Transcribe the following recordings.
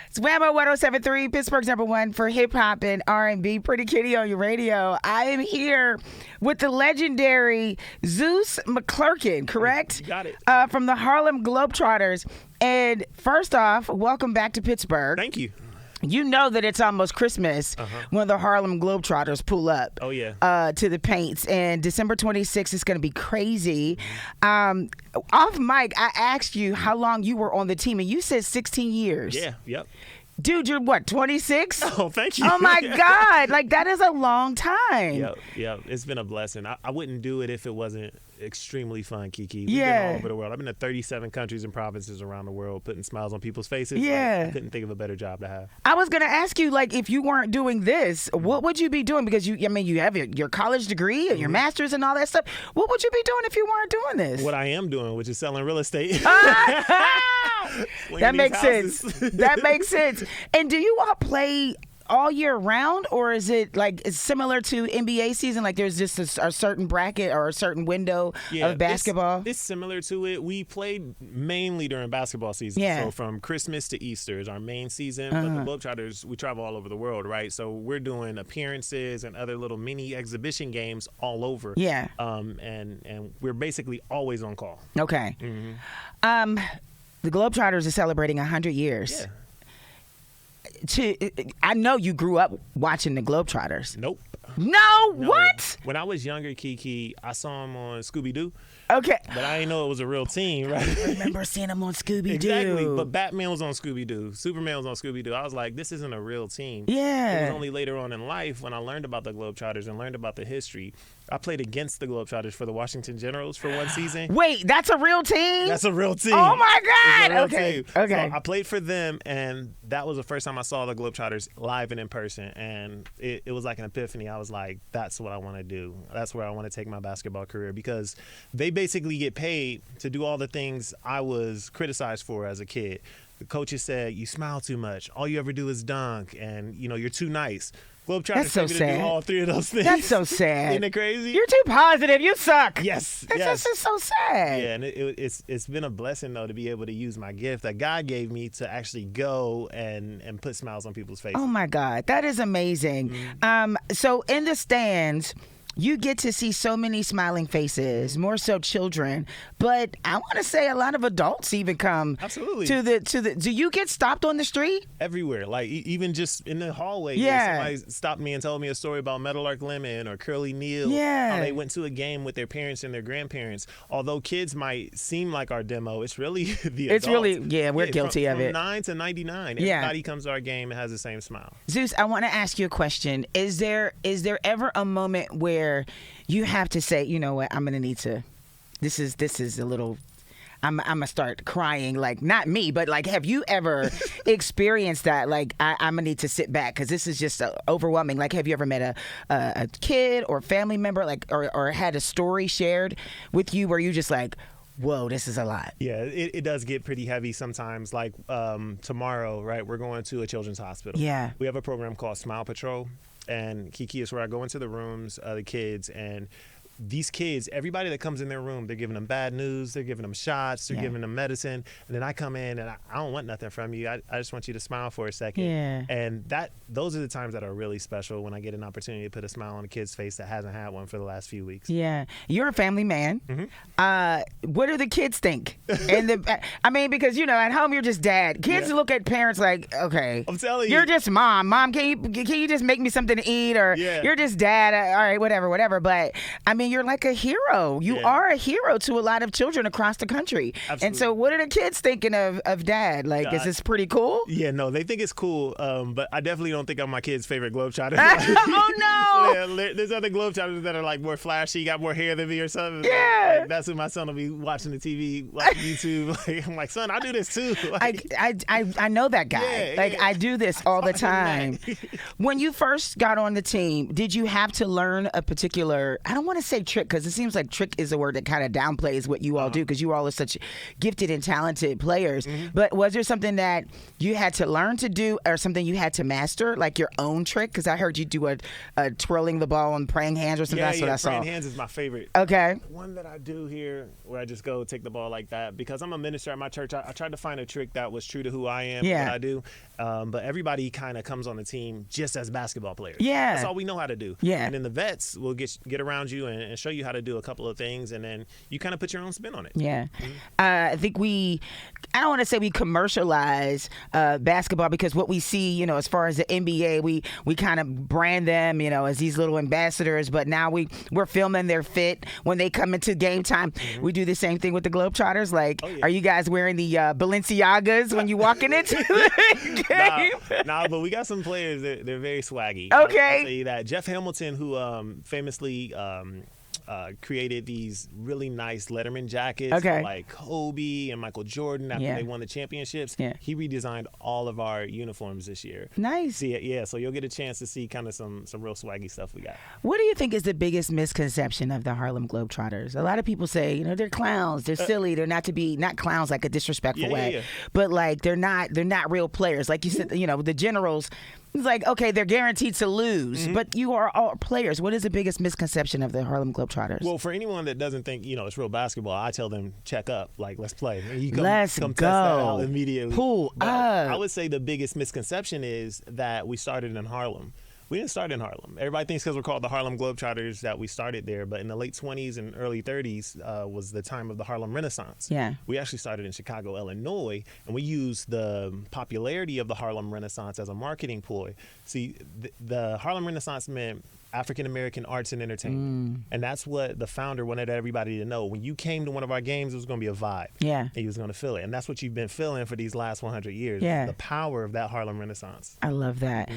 It's Whammo 107.3, Pittsburgh's #1 for hip hop and R&B. Pretty Kitty on your radio. I am here with the legendary Zeus McClurkin, correct? You got it. From the Harlem Globetrotters. And first off, welcome back to Pittsburgh. Thank you. You know that it's almost Christmas when the Harlem Globetrotters pull up to the paints. And December 26th is going to be crazy. Off mic, I asked you how long you were on the team, and you said 16 years. Yeah, yep. Dude, you're what, 26? Oh, thank you. Oh, my God. Like, that is a long time. Yep. It's been a blessing. I wouldn't do it if it wasn't extremely fun, Kiki. We've Yeah. been all over the world. I've been to 37 countries and provinces around the world, putting smiles on people's faces. Yeah. I couldn't think of a better job to have. I was going to ask you, like, if you weren't doing this, what would you be doing? Because, you have your college degree and your master's and all that stuff. What would you be doing if you weren't doing this? What I am doing, which is selling real estate. That makes sense. That makes sense. And do you all play all year round, or is it like it's similar to NBA season? Like there's just a certain bracket or a certain window of basketball? It's similar to it. We played mainly during basketball season. Yeah. So from Christmas to Easter is our main season. But the Globetrotters, we travel all over the world, right? So we're doing appearances and other little mini exhibition games all over. Yeah. And we're basically always on call. Okay. Mm-hmm. The Globetrotters are celebrating 100 years. Yeah. I know you grew up watching the Globetrotters. Nope. No, what? When I was younger, Kiki, I saw him on Scooby-Doo. Okay. But I didn't know it was a real team, right? I remember seeing him on Scooby-Doo. Exactly. But Batman was on Scooby-Doo. Superman was on Scooby-Doo. I was like, this isn't a real team. Yeah. It was only later on in life when I learned about the Globetrotters and learned about the history. I played against the Globetrotters for the Washington Generals for one season. Wait, that's a real team? That's a real team. Oh, my God. It's a real team. Okay. So I played for them, and that was the first time I saw the Globetrotters live and in person. And it was like an epiphany. I was like, that's what I want to do. That's where I want to take my basketball career, because they basically get paid to do all the things I was criticized for as a kid. The coaches said, you smile too much. All you ever do is dunk, and, you're too nice. Globetrotters That's so to sad. do all three of those things. That's so sad. Isn't it crazy? You're too positive. You suck. Yes. That's just so sad. Yeah, and it's been a blessing, though, to be able to use my gift that God gave me to actually go and put smiles on people's faces. Oh, my God. That is amazing. So in the stands, you get to see so many smiling faces, more so children, but I want to say a lot of adults even come. Absolutely. to the. Do you get stopped on the street? Everywhere, like even just in the hallway. Yeah. Somebody stopped me and told me a story about Meadowlark Lemon or Curly Neal. Yeah. How they went to a game with their parents and their grandparents. Although kids might seem like our demo, it's really the adults. It's really, we're guilty of from it. 9 to 99. Yeah. Everybody comes to our game and has the same smile. Zeus, I want to ask you a question. Is there ever a moment where you have to say, you know what, I'm going to need to, this is a little, I'm going to start crying, like, not me, but like, have you ever experienced that? Like, I'm going to need to sit back because this is just overwhelming. Like, have you ever met a kid or family member, like, or had a story shared with you where you just like, whoa, this is a lot? Yeah, it does get pretty heavy sometimes. Like tomorrow, right, we're going to a children's hospital. Yeah. We have a program called Smile Patrol. And Kiki is where I go into the rooms, the kids, and these kids, everybody that comes in their room, they're giving them bad news, they're giving them shots, they're giving them medicine, and then I come in and I don't want nothing from you. I just want you to smile for a second. Yeah. And those are the times that are really special, when I get an opportunity to put a smile on a kid's face that hasn't had one for the last few weeks. Yeah. You're a family man. What do the kids think? I mean, because, at home you're just dad. Kids look at parents like, okay, I'm telling you. You're just mom. Mom, can you just make me something to eat? Or you're just dad. All right, whatever. But, I mean, you're like a hero. You are a hero to a lot of children across the country. Absolutely. And so what are the kids thinking of dad? Like, is this pretty cool? Yeah, no, they think it's cool, but I definitely don't think I'm my kid's favorite Globetrotter. Oh, no. Yeah, there's other Globetrotters that are like more flashy, got more hair than me or something. Yeah. Like, that's when my son will be watching the TV, watching YouTube. Like, I'm like, son, I do this too. Like, I know that guy. Yeah, I do this all the time. that. When you first got on the team, did you have to learn a particular, I don't want to say trick, because it seems like trick is a word that kind of downplays what you all do, because you all are such gifted and talented players. But was there something that you had to learn to do, or something you had to master, like your own trick? Because I heard you do a twirling the ball and praying hands or something. That's what I saw. Praying hands is my favorite. Okay. One that I do here, where I just go take the ball like that, because I'm a minister at my church. I tried to find a trick that was true to who I am, Yeah. what I do. But everybody kind of comes on the team just as basketball players. Yeah. That's all we know how to do. Yeah. And then the vets will get around you and show you how to do a couple of things, and then you kind of put your own spin on it. Yeah. I think I don't want to say we commercialize basketball, because what we see, you know, as far as the NBA, we kind of brand them, you know, as these little ambassadors, but now we're filming their fit when they come into game time. We do the same thing with the Globetrotters. Like, are you guys wearing the Balenciagas when you walking into the game? Nah, but we got some players that they're very swaggy. Okay. I'll tell you that. Jeff Hamilton, who famously created these really nice Letterman jackets for like Kobe and Michael Jordan after they won the championships. Yeah. He redesigned all of our uniforms this year. Nice. So you'll get a chance to see kind of some real swaggy stuff we got. What do you think is the biggest misconception of the Harlem Globetrotters? A lot of people say, you know, they're clowns, they're silly, they're not clowns like a disrespectful way, but like they're not real players. Like you said, you know, the Generals. It's like, okay, they're guaranteed to lose, but you are all players. What is the biggest misconception of the Harlem Globetrotters? Well, for anyone that doesn't think, you know, it's real basketball, I tell them, check up. Like, let's play. And you let's come go. test that out immediately. Pull up. I would say the biggest misconception is that we started in Harlem. We didn't start in Harlem. Everybody thinks because we're called the Harlem Globetrotters that we started there, but in the late 20s and early 30s was the time of the Harlem Renaissance. Yeah. We actually started in Chicago, Illinois, and we used the popularity of the Harlem Renaissance as a marketing ploy. See, the Harlem Renaissance meant African-American arts and entertainment. And that's what the founder wanted everybody to know. When you came to one of our games, it was going to be a vibe. Yeah. And he was going to feel it. And that's what you've been feeling for these last 100 years. Yeah. The power of that Harlem Renaissance. I love that.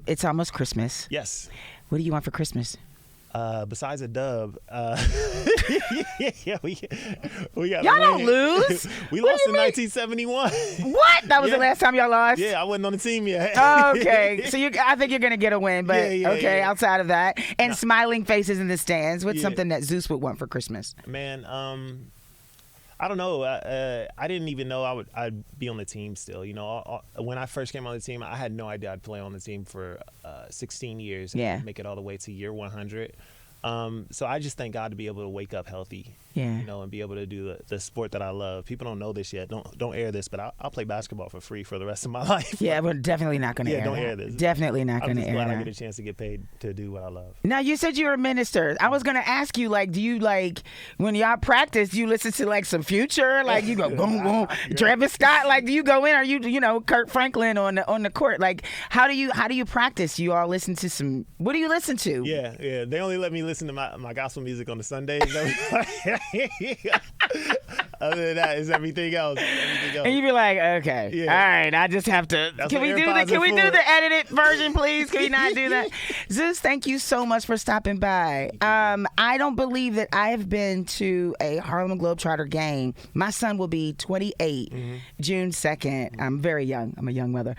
It's almost Christmas. Yes. What do you want for Christmas? Besides a dub, we got. Y'all don't lose. We lost in 1971. What? That was the last time y'all lost? Yeah, I wasn't on the team yet. Okay, so I think you're gonna get a win, but outside of that, and smiling faces in the stands. What's something that Zeus would want for Christmas? Man, I don't know. I didn't even know I'd be on the team still. You know, when I first came on the team, I had no idea I'd play on the team for 16 years and make it all the way to year 100. So I just thank God to be able to wake up healthy. Yeah. You know, and be able to do the sport that I love. People don't know this yet. Don't air this, but I'll play basketball for free for the rest of my life. Yeah, we're definitely not going to air that. Yeah, don't air this. Definitely not going to air that. I'm just glad I get a chance to get paid to do what I love. Now, you said you were a minister. I was going to ask you, like, do you, like, when y'all practice, do you listen to, like, some Future? Like, you go, boom, boom, Travis Scott? Like, do you go in? Are you know, Kurt Franklin on the court? Like, how do you practice? You all listen to some, what do you listen to? Yeah. They only let me listen to my gospel music on the Sundays. Other than that, it's everything else. And you be like, okay, all right, I just have to. That's can we do the edited version, please? Can we not do that? Zeus, thank you so much for stopping by. I don't believe that I have been to a Harlem Globetrotter game. My son will be 28 June 2nd. I'm very young. I'm a young mother.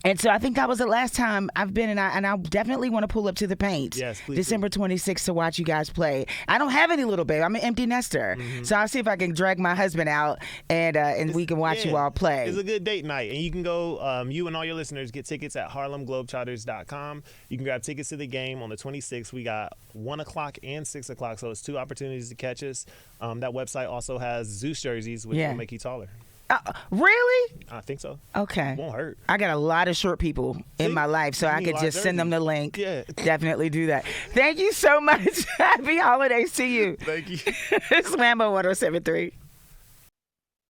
And so I think that was the last time I've been, and I definitely want to pull up to the Paints. Yes, please. December 26th to watch you guys play. I don't have any little baby. I'm an empty nester. So I'll see if I can drag my husband out and we can watch you all play. It's a good date night. And you can go, you and all your listeners, get tickets at harlemglobetrotters.com. You can grab tickets to the game on the 26th. We got 1 o'clock and 6 o'clock, so it's 2 opportunities to catch us. That website also has Zeus jerseys, which will make you taller. Really? I think so. Okay. Won't hurt. I got a lot of short people in my life, so I could just send them the link. Yeah. Definitely do that. Thank you so much. Happy holidays to you. Thank you. It's Whammo 107.3.